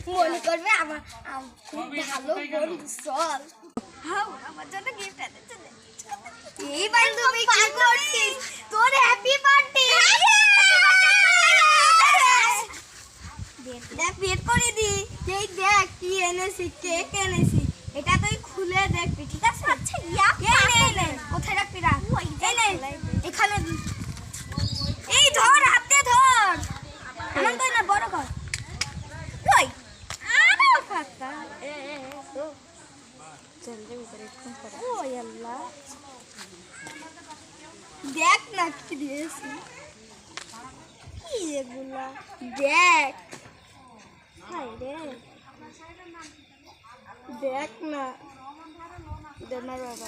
মনে করবে আমার খুব ভালো বন্ধু। চল আমার জন্য গিফট আছে। এই বান্ধবী কি করছিস? তোর হ্যাপি বার্থডে। দেখ বের করে দি। এই দেখ কি এনেছি, কেক এনেছি। এটা তুই খুলে দেখবি, ঠিক আছে? আচ্ছা নে কোথায় রাখবি? রাখ এখানে। এই ধর, হাতে ধর। এমন তো না, বড় কর। ওই আরে ফাটা তো জলদি উপরে কোন করে। ওই আল্লাহ, দেখ না কি দিয়েছি। কি এগুলা দেখ। হাই রে, দেখ না, দে না বাবা।